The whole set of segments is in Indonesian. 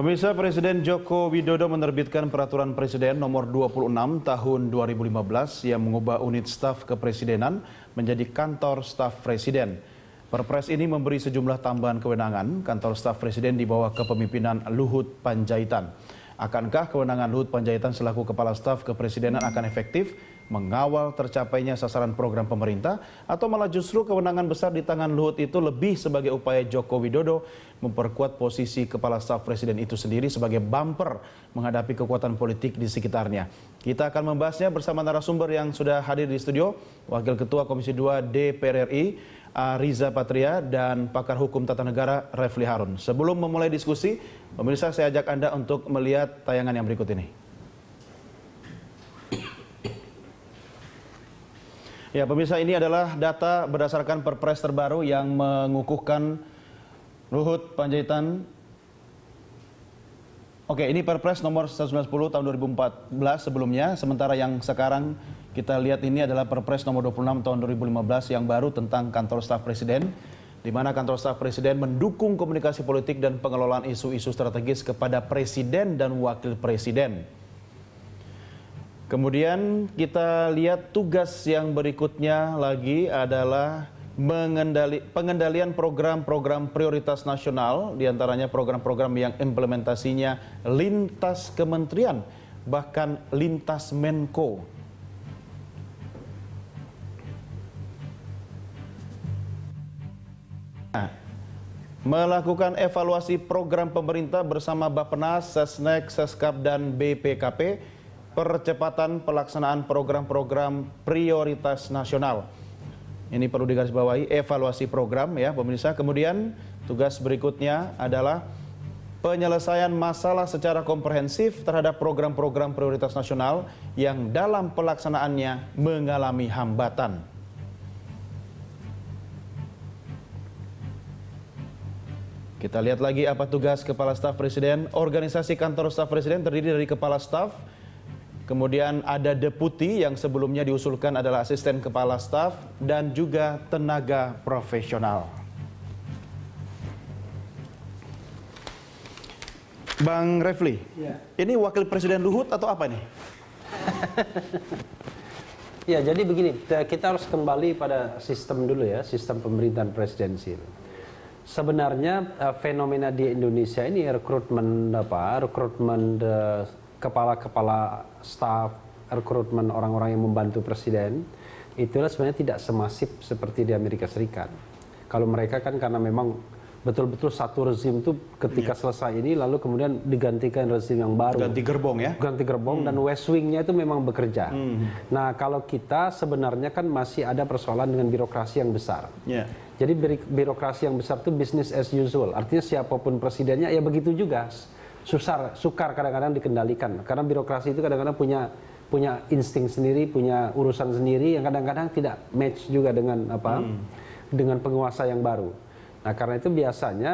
Pemirsa, Presiden Joko Widodo menerbitkan Peraturan Presiden Nomor 26 Tahun 2015 yang mengubah unit staf kepresidenan menjadi kantor staf presiden. Perpres ini memberi sejumlah tambahan kewenangan. Kantor staf presiden di bawah kepemimpinan Luhut Panjaitan. Akankah kewenangan Luhut Panjaitan selaku kepala staf kepresidenan akan efektif mengawal tercapainya sasaran program pemerintah, atau malah justru kewenangan besar di tangan Luhut itu lebih sebagai upaya Joko Widodo memperkuat posisi kepala staf presiden itu sendiri sebagai bumper menghadapi kekuatan politik di sekitarnya? Kita akan membahasnya bersama narasumber yang sudah hadir di studio, Wakil Ketua Komisi 2 DPR RI Riza Patria dan pakar hukum tata negara Refli Harun. Sebelum memulai diskusi, pemirsa, saya ajak Anda untuk melihat tayangan yang berikut ini. Ya, pemirsa, ini adalah data berdasarkan Perpres terbaru yang mengukuhkan Luhut Panjaitan. Oke, ini Perpres nomor 190 tahun 2014 sebelumnya, sementara yang sekarang kita lihat ini adalah Perpres nomor 26 tahun 2015 yang baru tentang kantor staf presiden, di mana kantor staf presiden mendukung komunikasi politik dan pengelolaan isu-isu strategis kepada presiden dan wakil presiden. Kemudian kita lihat tugas yang berikutnya lagi adalah pengendalian program-program prioritas nasional, diantaranya program-program yang implementasinya lintas kementerian, bahkan lintas Menko. Melakukan evaluasi program pemerintah bersama Bappenas, Sesnek, Seskap, dan BPKP, percepatan pelaksanaan program-program prioritas nasional. Ini perlu digarisbawahi, evaluasi program ya pemirsa. Kemudian tugas berikutnya adalah penyelesaian masalah secara komprehensif terhadap program-program prioritas nasional yang dalam pelaksanaannya mengalami hambatan. Kita lihat lagi apa tugas Kepala Staf Presiden. Organisasi kantor staf presiden terdiri dari Kepala Staf, kemudian ada deputi yang sebelumnya diusulkan adalah asisten kepala staf, dan juga tenaga profesional. Bang Refli, ya. Ini wakil presiden Luhut atau apa nih? Ya, jadi begini, kita harus kembali pada sistem dulu ya, sistem pemerintahan presidensil. Sebenarnya fenomena di Indonesia ini rekrutmen kepala-kepala staf, rekrutmen orang-orang yang membantu presiden, itulah sebenarnya tidak semasif seperti di Amerika Serikat. Kalau mereka kan karena memang betul-betul satu rezim itu ketika selesai ini lalu kemudian digantikan rezim yang baru. Ganti gerbong ya? Ganti gerbong dan West Wing-nya itu memang bekerja. Nah, kalau kita sebenarnya kan masih ada persoalan dengan birokrasi yang besar. Jadi birokrasi yang besar itu business as usual. Artinya siapapun presidennya ya begitu juga. Sukar kadang-kadang dikendalikan karena birokrasi itu kadang-kadang punya insting sendiri, punya urusan sendiri yang kadang-kadang tidak match juga dengan dengan penguasa yang baru. Nah, karena itu biasanya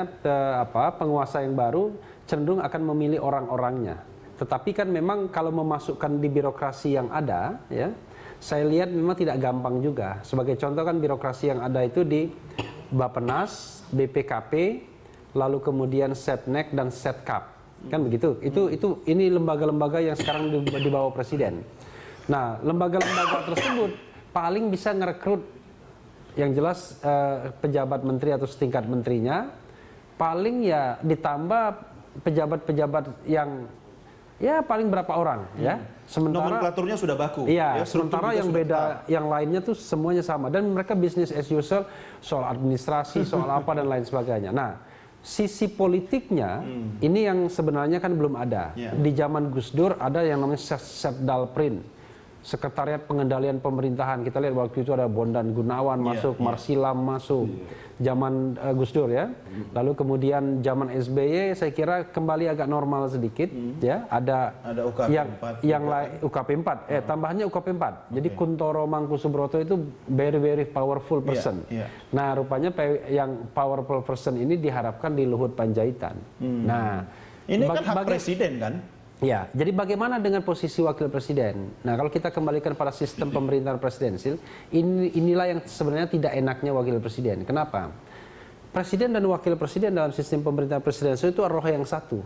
penguasa yang baru cenderung akan memilih orang-orangnya. Tetapi kan memang kalau memasukkan di birokrasi yang ada, ya, saya lihat memang tidak gampang juga. Sebagai contoh kan birokrasi yang ada itu di Bappenas, BPKP, lalu kemudian Setnek dan Setkap. Kan begitu. Ini lembaga-lembaga yang sekarang di bawah presiden. Nah, lembaga-lembaga tersebut paling bisa ngerekrut yang jelas pejabat menteri atau setingkat menterinya, paling ya ditambah pejabat-pejabat yang ya paling berapa orang ya. Sementara nomenklaturnya sudah baku. Iya, ya, sementara yang beda yang lainnya tuh semuanya sama dan mereka bisnis as usual soal administrasi, soal apa dan lain sebagainya. Nah, sisi politiknya ini yang sebenarnya kan belum ada. Di zaman Gus Dur ada yang namanya Setdalprin, Sekretariat Pengendalian Pemerintahan. Kita lihat waktu itu ada Bondan Gunawan masuk, Marsilam masuk, zaman Gus Dur ya. Lalu kemudian zaman SBY saya kira kembali agak normal sedikit ya. Ada UKP yang lain UKP 4. Tambahannya UKP 4. Jadi Kuntoro Mangkusubroto itu very powerful person. Nah, rupanya yang powerful person ini diharapkan di Luhut Panjaitan. Nah, ini kan hak presiden kan? Ya, jadi bagaimana dengan posisi wakil presiden? Nah, kalau kita kembalikan pada sistem pemerintahan presidensil, inilah yang sebenarnya tidak enaknya wakil presiden. Kenapa? Presiden dan wakil presiden dalam sistem pemerintahan presidensil itu roh yang satu.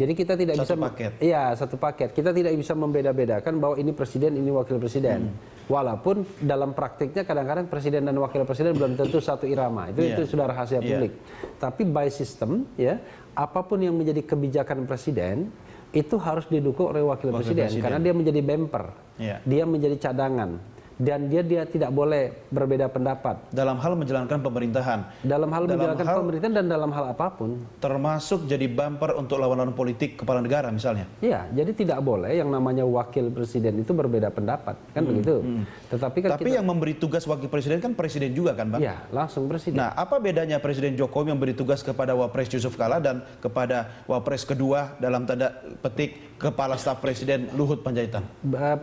Jadi kita tidak satu bisa paket. Iya, satu paket. Kita tidak bisa membeda-bedakan bahwa ini presiden, ini wakil presiden. Walaupun dalam praktiknya kadang-kadang presiden dan wakil presiden belum tentu satu irama. Itu sudah rahasia publik. Tapi by system ya, apapun yang menjadi kebijakan presiden itu harus didukung oleh wakil presiden karena dia menjadi bumper. Dia menjadi cadangan. Dan dia tidak boleh berbeda pendapat dalam hal menjalankan pemerintahan. Dalam hal menjalankan pemerintahan dan dalam hal apapun. Termasuk jadi bumper untuk lawan-lawan politik kepala negara misalnya. Iya, jadi tidak boleh yang namanya wakil presiden itu berbeda pendapat, kan begitu. Tetapi yang memberi tugas wakil presiden kan presiden juga kan, Bang? Iya, langsung presiden. Nah, apa bedanya Presiden Jokowi memberi tugas kepada Wapres Yusuf Kala dan kepada Wapres kedua dalam tanda petik Kepala Staf Presiden Luhut Panjaitan?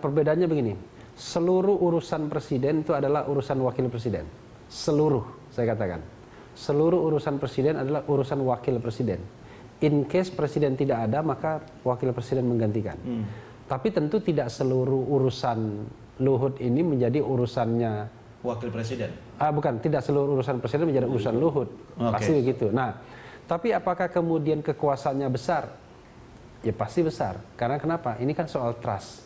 Perbedaannya begini. Seluruh urusan presiden itu adalah urusan wakil presiden. Seluruh, saya katakan. Seluruh urusan presiden adalah urusan wakil presiden. In case presiden tidak ada, maka wakil presiden menggantikan. Tapi tentu tidak seluruh urusan Luhut ini menjadi urusannya wakil presiden. Bukan, tidak seluruh urusan presiden menjadi urusan Luhut. Pasti begitu. Nah, tapi apakah kemudian kekuasaannya besar? Ya pasti besar. Karena kenapa? Ini kan soal trust.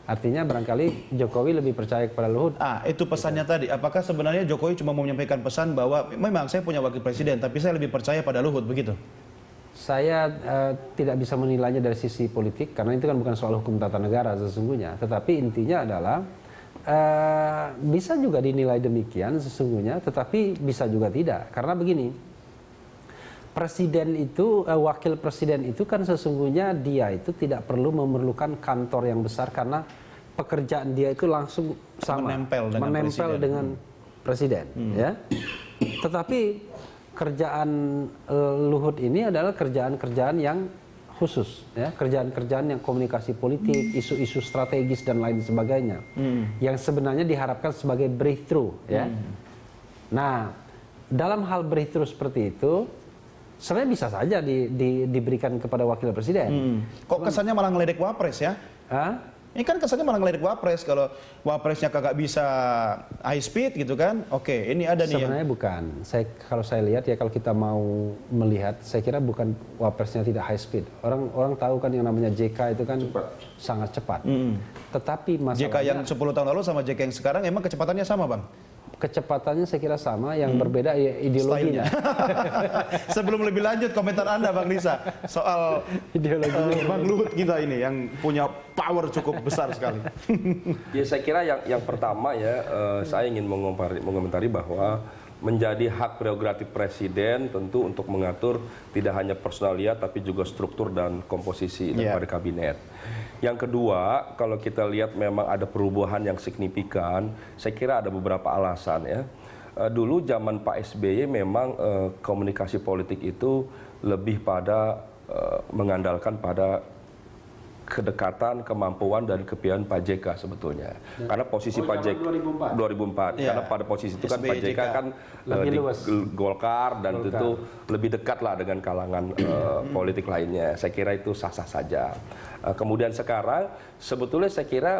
Artinya barangkali Jokowi lebih percaya kepada Luhut. Itu pesannya tadi. Apakah sebenarnya Jokowi cuma mau menyampaikan pesan bahwa memang saya punya wakil presiden, tapi saya lebih percaya pada Luhut, begitu? Saya tidak bisa menilainya dari sisi politik, karena itu kan bukan soal hukum tata negara sesungguhnya. Tetapi intinya adalah bisa juga dinilai demikian sesungguhnya, tetapi bisa juga tidak. Karena begini, presiden itu, wakil presiden itu kan sesungguhnya dia itu tidak perlu memerlukan kantor yang besar karena pekerjaan dia itu langsung sama, menempel dengan presiden. Ya. Tetapi kerjaan Luhut ini adalah kerjaan-kerjaan yang khusus, ya, kerjaan-kerjaan yang komunikasi politik, isu-isu strategis dan lain sebagainya, yang sebenarnya diharapkan sebagai breakthrough. Ya. Nah, dalam hal breakthrough seperti itu, sebenarnya bisa saja diberikan kepada wakil presiden. Kok kesannya malah ngeledek Wapres ya? Ini kan kesannya malah ngeledek Wapres, kalau Wapresnya kagak bisa high speed gitu kan. Oke, ini ada nih. Sebenarnya bukan. Kalau saya lihat ya, kalau kita mau melihat, saya kira bukan Wapresnya tidak high speed. Orang tahu kan yang namanya JK itu kan sangat cepat. Tetapi masalahnya JK yang 10 tahun lalu sama JK yang sekarang emang kecepatannya sama, Bang? Kecepatannya saya kira sama, yang berbeda ya ideologinya. Sebelum lebih lanjut, komentar Anda Bang Nisa soal ideologi Bang Luhut kita ini yang punya power cukup besar sekali. Ya, saya kira yang pertama ya, saya ingin mengomentari bahwa menjadi hak prerogatif presiden tentu untuk mengatur tidak hanya personalia tapi juga struktur dan komposisi daripada kabinet. Yang kedua, kalau kita lihat memang ada perubahan yang signifikan, saya kira ada beberapa alasan ya. Dulu zaman Pak SBY memang komunikasi politik itu lebih pada mengandalkan pada kedekatan, kemampuan dan kepiawaian Pak JK sebetulnya. Karena posisi Pak JK 2004. Karena pada posisi itu kan Pak JK kan di Golkar dan itu lebih dekat lah dengan kalangan politik lainnya. Saya kira itu sah-sah saja. Kemudian sekarang sebetulnya saya kira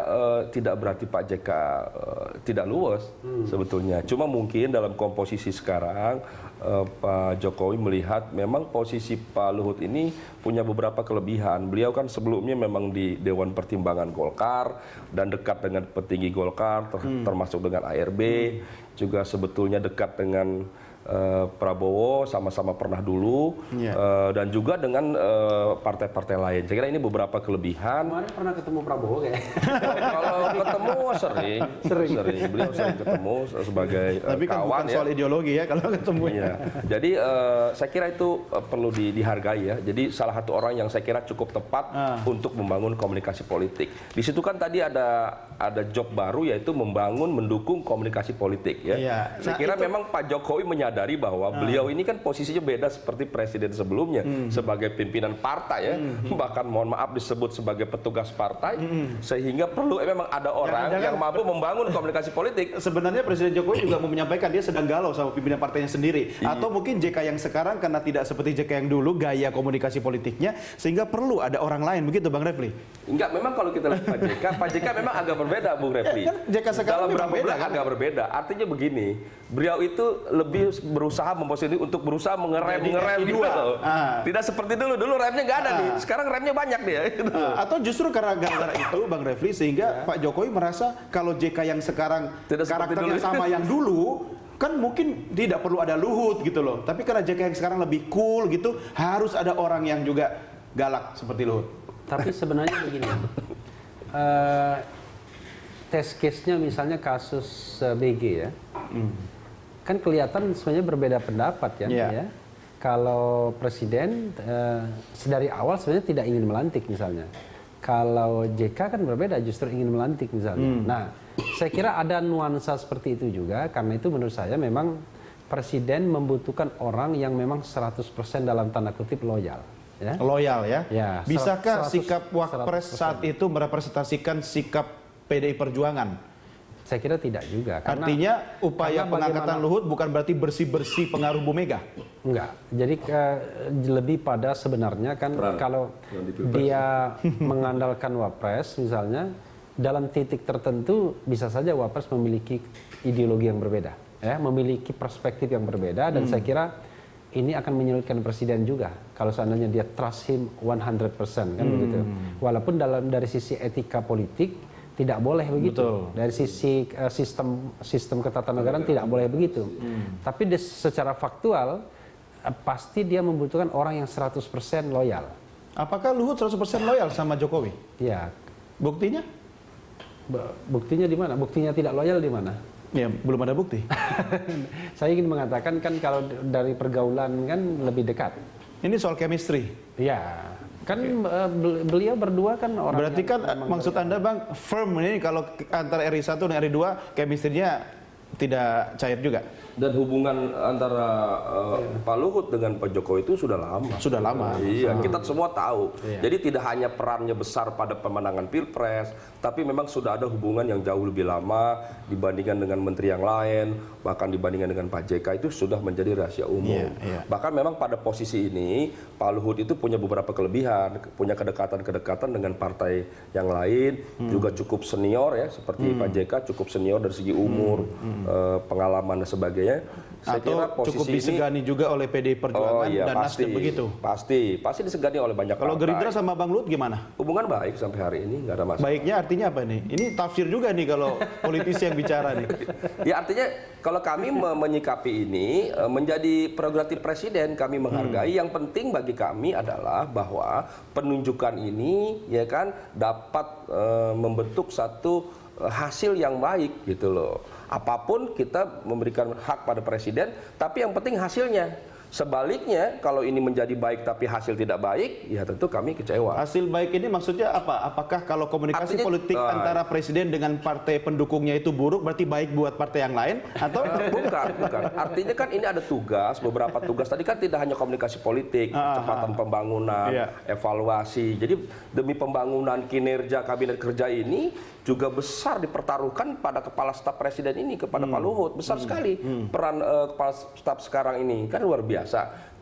tidak berarti Pak JK tidak luwes sebetulnya. Cuma mungkin dalam komposisi sekarang Pak Jokowi melihat memang posisi Pak Luhut ini punya beberapa kelebihan. Beliau kan sebelumnya memang di Dewan Pertimbangan Golkar dan dekat dengan petinggi Golkar, termasuk dengan ARB, juga sebetulnya dekat dengan Prabowo, sama-sama pernah dulu, dan juga dengan partai-partai lain. Saya kira ini beberapa kelebihan. Kemarin pernah ketemu Prabowo kayak? Kalau ketemu sering. Beliau sering ketemu sebagai tapi kan kawan bukan soal ideologi ya kalau ketemu. Iya. Jadi saya kira itu perlu dihargai ya. Jadi salah satu orang yang saya kira cukup tepat untuk membangun komunikasi politik. Di situ kan tadi ada job baru, yaitu mendukung komunikasi politik ya. Saya kira memang Pak Jokowi menyadari bahwa beliau ini kan posisinya beda seperti presiden sebelumnya sebagai pimpinan partai ya, bahkan mohon maaf disebut sebagai petugas partai, sehingga perlu memang ada orang yang mampu membangun komunikasi politik. Sebenarnya Presiden Jokowi juga mau menyampaikan dia sedang galau sama pimpinan partainya sendiri, atau mungkin JK yang sekarang karena tidak seperti JK yang dulu gaya komunikasi politiknya, sehingga perlu ada orang lain, begitu Bang Refli? Enggak, memang kalau kita lihat Pak JK memang agak berbeda, Bung Refli. Kan JK sekarang Dalam memang berapa beda, bulan kan? agak berbeda. Artinya begini, beliau itu lebih berusaha memposisi untuk berusaha mengerem Jadi gitu F2. loh. Ah. Tidak seperti dulu remnya nggak ada nih. Sekarang remnya banyak dia. Gitu. Atau justru karena gara-gara itu Bang Refli sehingga Pak Jokowi merasa kalau JK yang sekarang Tidak seperti karakternya dulu. sama yang dulu kan mungkin tidak perlu ada Luhut gitu loh. Tapi karena JK yang sekarang lebih cool gitu, harus ada orang yang juga galak seperti Luhut. Tapi sebenarnya begini, test case-nya misalnya kasus BG ya, kan kelihatan sebenarnya berbeda pendapat ya. Iya. Ya. Kalau presiden dari awal sebenarnya tidak ingin melantik misalnya. Kalau JK kan berbeda, justru ingin melantik misalnya. Nah, saya kira ada nuansa seperti itu juga, karena itu menurut saya memang presiden membutuhkan orang yang memang 100% dalam tanda kutip loyal. Ya. Loyal ya. Ya, Bisakah 100%. sikap Wapres saat itu merepresentasikan sikap PDI Perjuangan? Saya kira tidak juga. Artinya upaya karena pengangkatan Luhut bukan berarti bersih-bersih pengaruh Bu Mega? Enggak. Jadi lebih pada sebenarnya kan kalau dia mengandalkan Wapres misalnya, dalam titik tertentu bisa saja Wapres memiliki ideologi yang berbeda, ya, memiliki perspektif yang berbeda, dan saya kira ini akan menyulitkan presiden juga kalau seandainya dia trust him 100% kan begitu. Walaupun dari sisi etika politik tidak boleh begitu. Betul. Dari sisi sistem ketatanegaraan tidak boleh begitu. Tapi secara faktual pasti dia membutuhkan orang yang 100% loyal. Apakah Luhut 100% loyal sama Jokowi? Ya. Buktinya? Buktinya di mana? Buktinya tidak loyal di mana? Ya, belum ada bukti. Saya ingin mengatakan kan kalau dari pergaulan kan lebih dekat. Ini soal chemistry. Ya. Kan beliau berdua kan orang. Berarti kan maksud Anda Bang, firm ini kalau antara RI1 dan RI2 chemistry-nya tidak cair juga? Dan hubungan antara Pak Luhut dengan Pak Jokowi itu sudah lama. Sudah lama. Iya, kita semua tahu. Iya. Jadi tidak hanya perannya besar pada pemenangan Pilpres, tapi memang sudah ada hubungan yang jauh lebih lama dibandingkan dengan menteri yang lain, bahkan dibandingkan dengan Pak JK itu sudah menjadi rahasia umum. Iya. Bahkan memang pada posisi ini Pak Luhut itu punya beberapa kelebihan, punya kedekatan-kedekatan dengan partai yang lain, juga cukup senior ya, seperti Pak JK cukup senior dari segi umur, pengalaman dan sebagainya. Saya Atau kira cukup posisi disegani juga oleh PDI Perjuangan dan pasti, Nasdem begitu? Pasti disegani oleh banyak Kalau partai. Gerindra sama Bang Luhut gimana? Hubungan baik sampai hari ini, nggak ada masalah. Baiknya artinya apa nih? Ini tafsir juga nih kalau politisi yang bicara nih. Ya artinya kalau kami menyikapi ini menjadi prerogatif presiden, kami menghargai. Yang penting bagi kami adalah bahwa penunjukan ini ya kan dapat membentuk satu hasil yang baik gitu loh. Apapun kita memberikan hak pada presiden, tapi yang penting hasilnya. Sebaliknya, kalau ini menjadi baik tapi hasil tidak baik, ya tentu kami kecewa. Hasil baik ini maksudnya apa? Apakah kalau komunikasi Artinya, politik antara presiden dengan partai pendukungnya itu buruk, berarti baik buat partai yang lain? Atau Bukan. Artinya kan ini ada tugas, beberapa tugas. Tadi kan tidak hanya komunikasi politik, percepatan pembangunan, evaluasi. Jadi demi pembangunan kinerja kabinet kerja ini juga besar dipertaruhkan pada kepala staf presiden ini, kepada Pak Luhut. Besar sekali peran kepala staf sekarang ini. Kan luar biasa.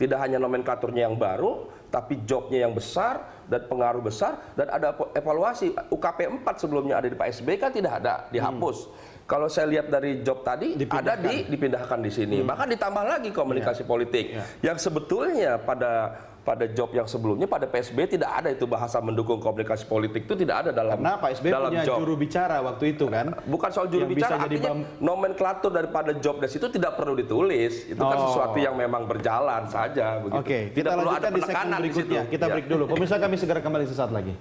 Tidak hanya nomenklaturnya yang baru, tapi jobnya yang besar dan pengaruh besar, dan ada evaluasi. UKP 4 sebelumnya ada di Pak SBY kan tidak ada, dihapus. Kalau saya lihat dari job tadi dipindahkan di sini. Bahkan ditambah lagi komunikasi politik yang sebetulnya pada job yang sebelumnya pada PSB tidak ada itu bahasa mendukung komunikasi politik, itu tidak ada dalam karena Pak SBY dalam punya job. juru bicara waktu itu kan? Bukan soal juru Yang bicara, bisa jadi artinya nomenklatur daripada job desk itu tidak perlu ditulis. Itu kan sesuatu yang memang berjalan saja begitu. Oke, kita tidak perlu ada lanjutkan di segmen penekanan di berikutnya. situ. Kita Ya. break dulu. Pemirsa, kami segera kembali sesaat lagi.